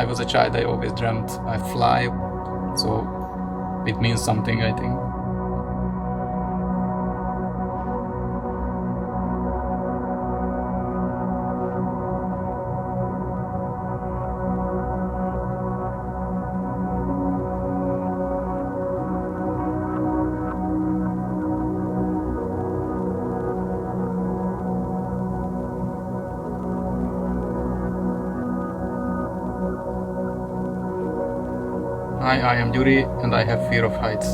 I was a child, I always dreamt I fly, so it means something, I think. Hi, I am Gyuri and I have fear of heights.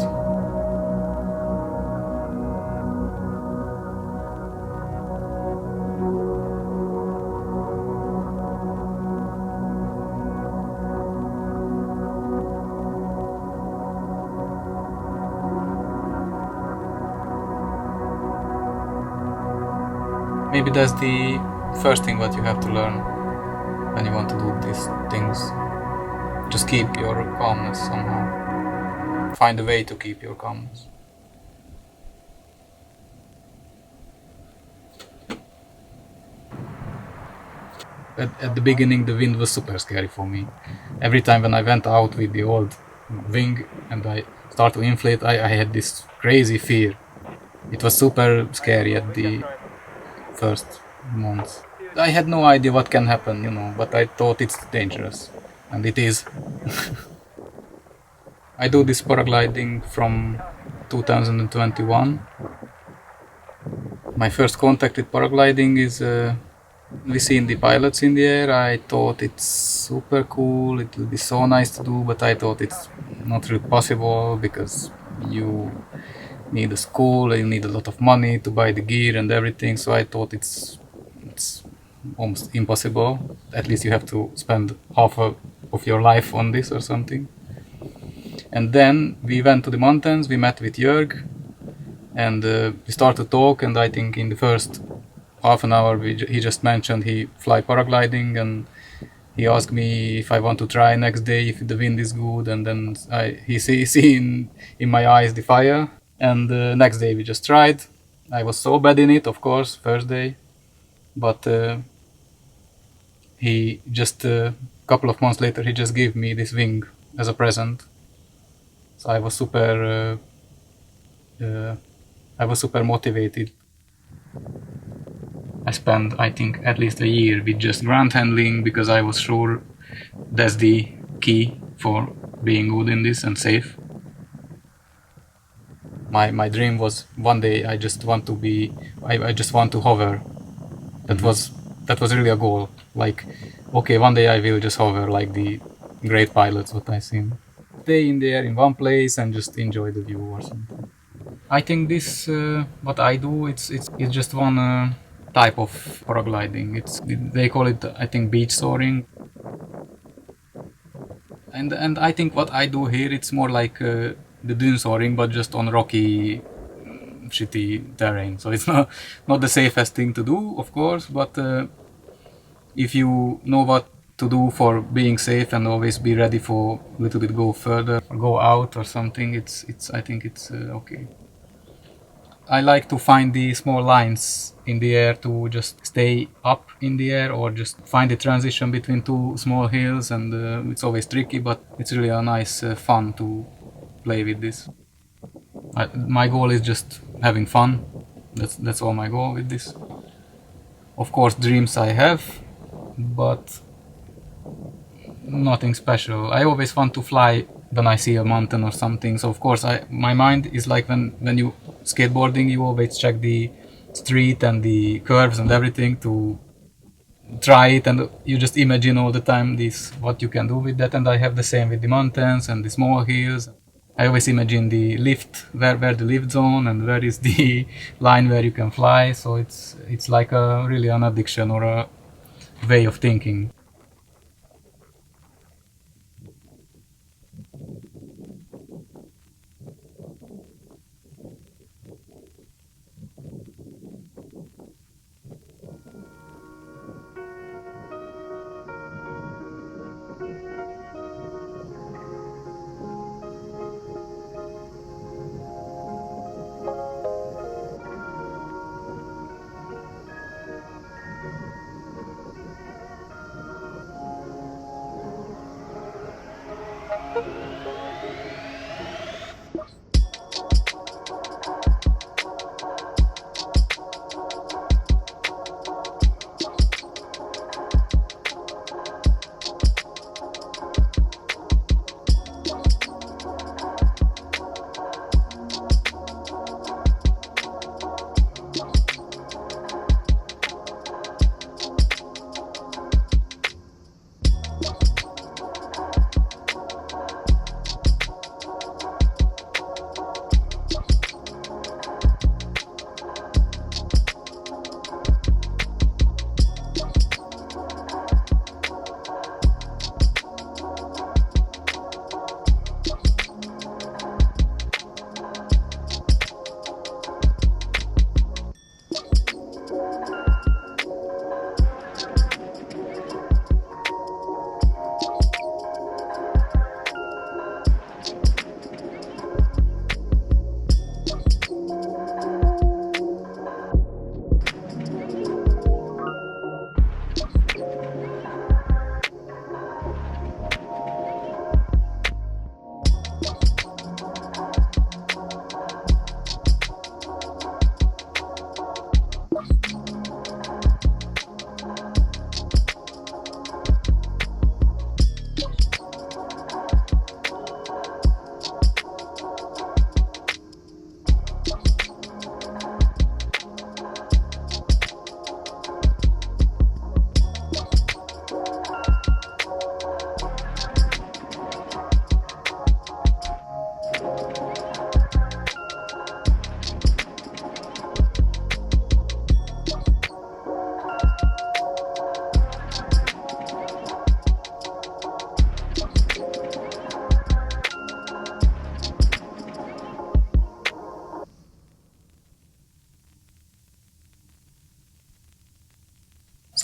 Maybe that's the first thing what you have to learn when you want to do these things. Just keep your calmness somehow. Find a way to keep your calmness. At the beginning the wind was super scary for me. Every time when I went out with the old wing and I start to inflate, I had this crazy fear. It was super scary at the first months. I had no idea what can happen, you know, but I thought it's dangerous. And it is. I do this paragliding from 2021. My first contact with paragliding is we seen the pilots in the air. I thought it's super cool, it will be so nice to do, but I thought it's not really possible because you need a school, you need a lot of money to buy the gear and everything, so I thought it's almost impossible. At least you have to spend half of your life on this or something. And then we went to the mountains, we met with Jörg, and we started to talk, and I think in the first half an hour he just mentioned he fly paragliding, and he asked me if I want to try next day if the wind is good, and then he see in my eyes the fire, and next day we just tried. I was so bad in it, of course, first day, but he just a couple of months later he just gave me this wing as a present. So I was super motivated. I spent, I think, at least a year with just ground handling because I was sure that's the key for being good in this and safe. My dream was one day I just want to hover. That was really a goal. Like, okay, one day I will just hover like the great pilots what I've seen. Stay in the air in one place and just enjoy the view or something. I think this what I do it's just one type of paragliding. They call it, I think, beach soaring. And I think what I do here it's more like the dune soaring, but just on rocky, shitty terrain. So it's not the safest thing to do, of course, but if you know what to do for being safe and always be ready for a little bit go further, or go out or something, I think it's okay. I like to find the small lines in the air to just stay up in the air, or just find the transition between two small hills, and it's always tricky, but it's really a nice fun to play with this. My goal is just having fun. That's all my goal with this. Of course, dreams I have, but nothing special. I always want to fly when I see a mountain or something. So of course, my mind is like when you skateboarding, you always check the street and the curves and everything to try it, and you just imagine all the time this what you can do with that. And I have the same with the mountains and the small hills. I always imagine the lift, where the lift zone and where is the line where you can fly. So it's like a really an addiction or a way of thinking.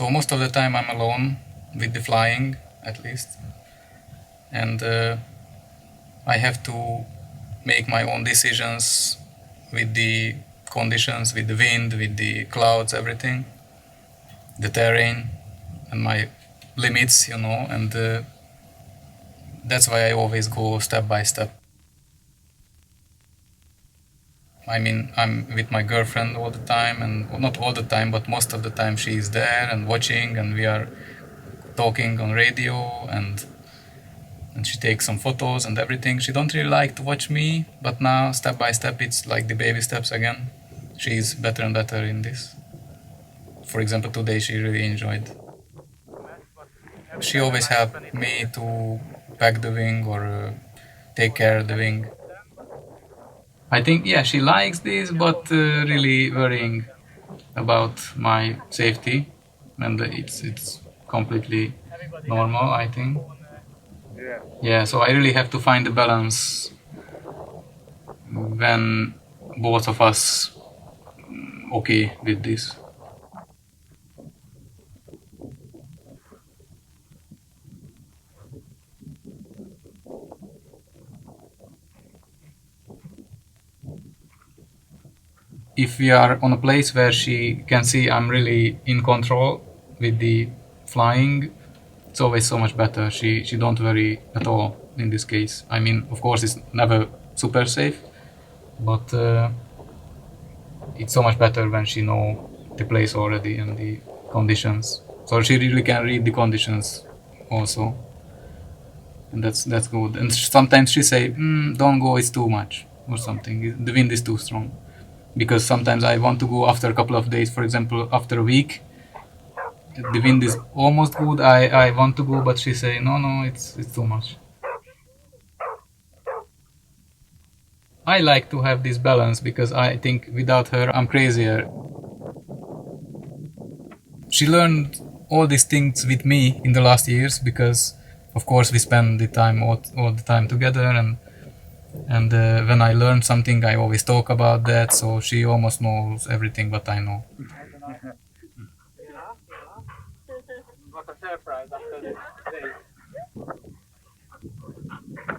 So most of the time I'm alone with the flying, at least, and I have to make my own decisions with the conditions, with the wind, with the clouds, everything, the terrain, and my limits, and that's why I always go step by step. I mean, I'm with my girlfriend all the time, and well, not all the time, but most of the time she is there and watching, and we are talking on radio, and she takes some photos and everything. She don't really like to watch me, but now step by step it's like the baby steps again. She is better and better in this. For example, today she really enjoyed. She always helped me to pack the wing or take care of the wing. I think, yeah, she likes this, but really worrying about my safety, and it's completely normal, I think. Yeah, so I really have to find the balance when both of us okay with this. If we are on a place where she can see I'm really in control with the flying, it's always so much better. She don't worry at all in this case. I mean, of course, it's never super safe, but it's so much better when she know the place already and the conditions. So she really can read the conditions also, and that's good. And sometimes she say, "Don't go, it's too much," or something. The wind is too strong. Because sometimes I want to go after a couple of days, for example, after a week, the wind is almost good. I want to go, but she say no, it's too much. I like to have this balance because I think without her I'm crazier. She learned all these things with me in the last years because, of course, we spend the time all the time together, and when I learn something, I always talk about that. So she almost knows everything what I know. What a surprise after this day.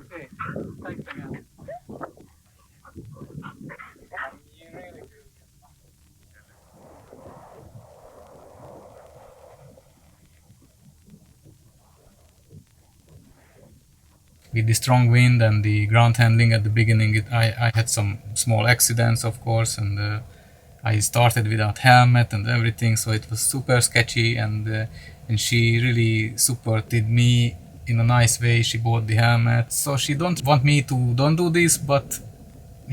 Okay, thanks again. You really do. With the strong wind and the ground handling at the beginning, I had some small accidents, of course, and I started without helmet and everything, so it was super sketchy. And she really supported me in a nice way. She bought the helmet, so she don't want me to don't do this, but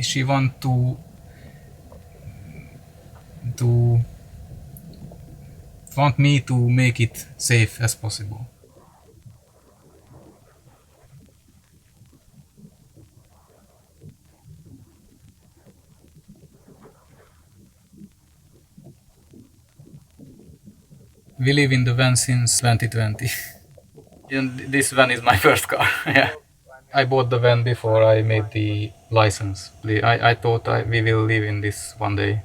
she to want me to make it safe as possible. We live in the van since 2020. And this van is my first car. Yeah. I bought the van before I made the license. I thought we will live in this one day.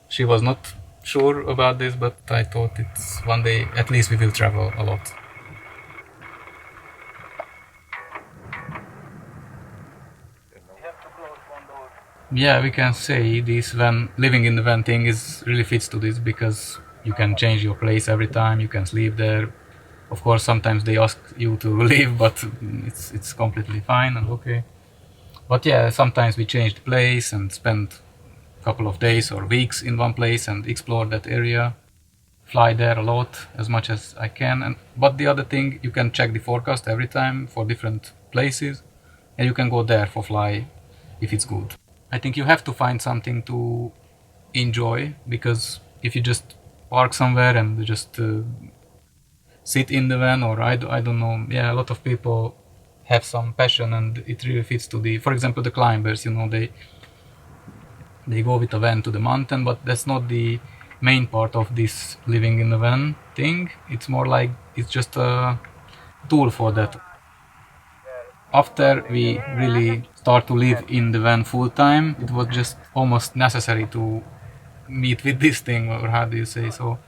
She was not sure about this, but I thought it's one day at least we will travel a lot. Yeah, we can say this van living in the van thing is really fits to this because you can change your place every time, you can sleep there. Of course, sometimes they ask you to leave, but it's completely fine and okay. But yeah, sometimes we change the place and spend a couple of days or weeks in one place and explore that area. Fly there a lot, as much as I can. But the other thing, you can check the forecast every time for different places, and you can go there for fly if it's good. I think you have to find something to enjoy, because if you just park somewhere and just sit in the van, or I don't know, yeah, a lot of people have some passion and it really fits to the, for example, the climbers, they go with a van to the mountain, but that's not the main part of this living in the van thing. It's more like it's just a tool for that. After we really start to live in the van full time, it was just almost necessary to meet with this thing, or how do you say so?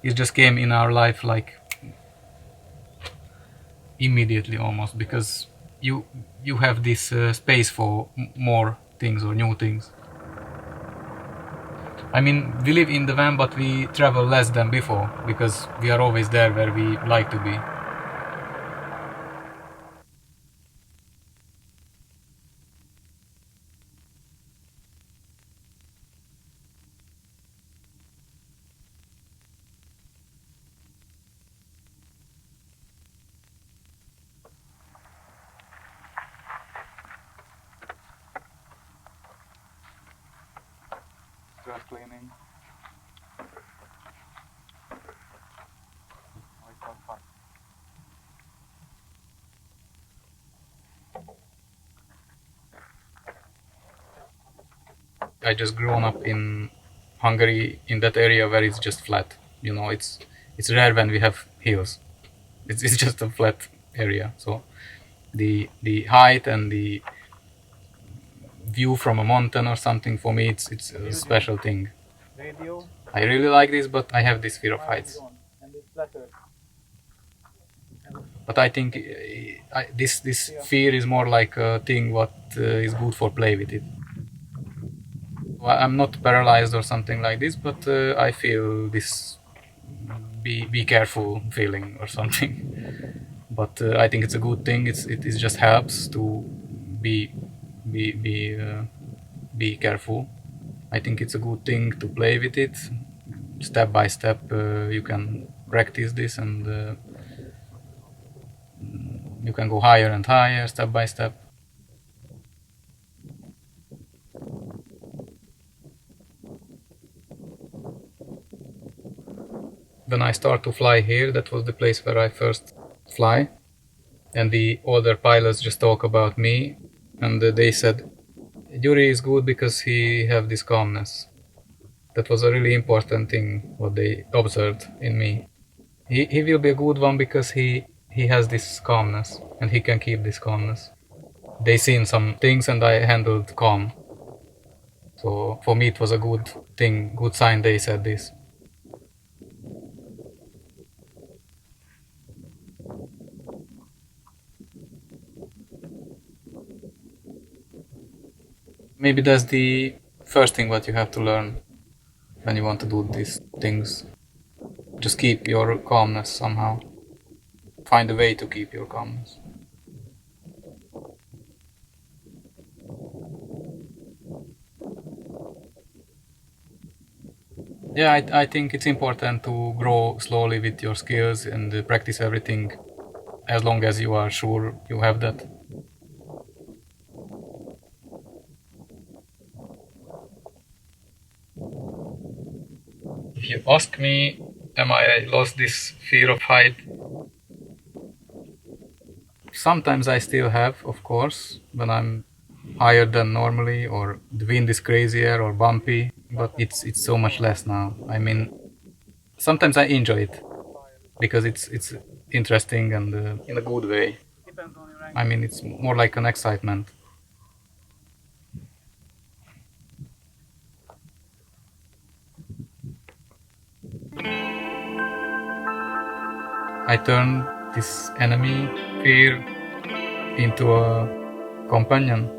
it just came in our life like immediately almost, because you have this space for more things or new things. I mean, we live in the van, but we travel less than before because we are always there where we like to be. Just cleaning. I just grown up in Hungary, in that area where it's just flat. You know, it's rare when we have hills. It's just a flat area. So the height and the view from a mountain or something, for me it's a special thing. I really like this, but I have this fear of heights. But I think this fear is more like a thing what is good for play with it. I'm not paralyzed or something like this, but I feel this be careful feeling or something. But I think it's a good thing. It just helps to be be be uh, be careful. I think it's a good thing to play with it. Step by step, you can practice this, and you can go higher and higher, step by step. When I start to fly here, that was the place where I first fly, and the older pilots just talk about me, and they said, Gyuri is good because he have this calmness. That was a really important thing what they observed in me. He will be a good one because he has this calmness, and he can keep this calmness. They seen some things and I handled calm. So for me it was a good thing, good sign they said this. Maybe that's the first thing what you have to learn when you want to do these things. Just keep your calmness somehow. Find a way to keep your calmness. Yeah, I think it's important to grow slowly with your skills and practice everything as long as you are sure you have that. If you ask me, am I lost this fear of height? Sometimes I still have, of course, when I'm higher than normally, or the wind is crazier or bumpy, but it's so much less now. I mean, sometimes I enjoy it because it's interesting and in a good way. I mean, it's more like an excitement. I turned this enemy fear into a companion.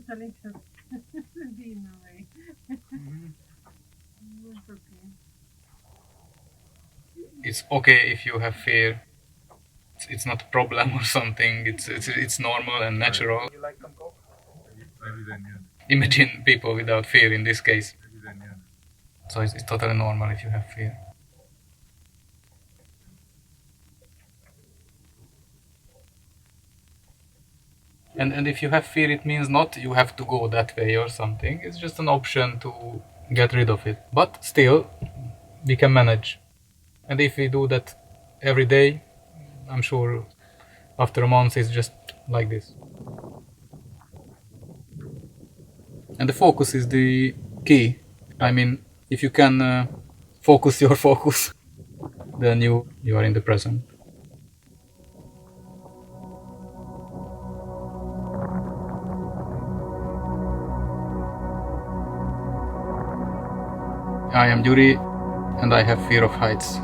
a little beam away. It's okay. It's okay if you have fear. It's not a problem or something. It's normal and natural. You like some coke? Maybe then, yeah. Imagine people without fear in this case. Maybe then, yeah. So it's totally normal if you have fear. And if you have fear, it means not you have to go that way or something. It's just an option to get rid of it. But still, we can manage. And if we do that every day, I'm sure after a month it's just like this. And the focus is the key. I mean, if you can focus your focus, then you are in the present. I am Gyuri, and I have fear of heights.